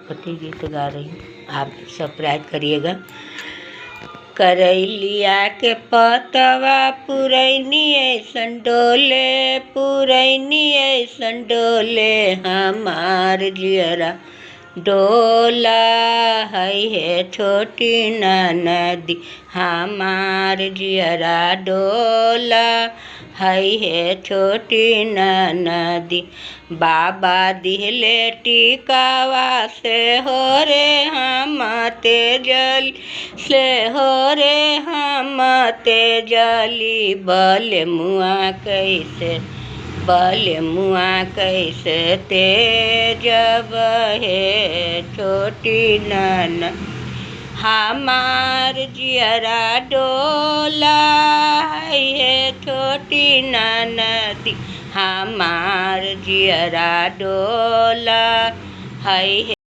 भक्ति गीत गा रही हूँ, आप सब प्रयास करिएगा। करैलिया के पतवा पुरैनी ऐसन डोले, पुरैनी ऐसन डोले, हमार जियरा डोला है छोटी नदी, हमार जियरा डोला है छोटी नदी। बाबा दिहले टिकावा से हो रे हम तेजल से हो रे हम तेजली, बल मुआ कैसे तेजब है छोटी नन, हमार जियरा डोला है छोटी नदी, हमार जियरा डोला है।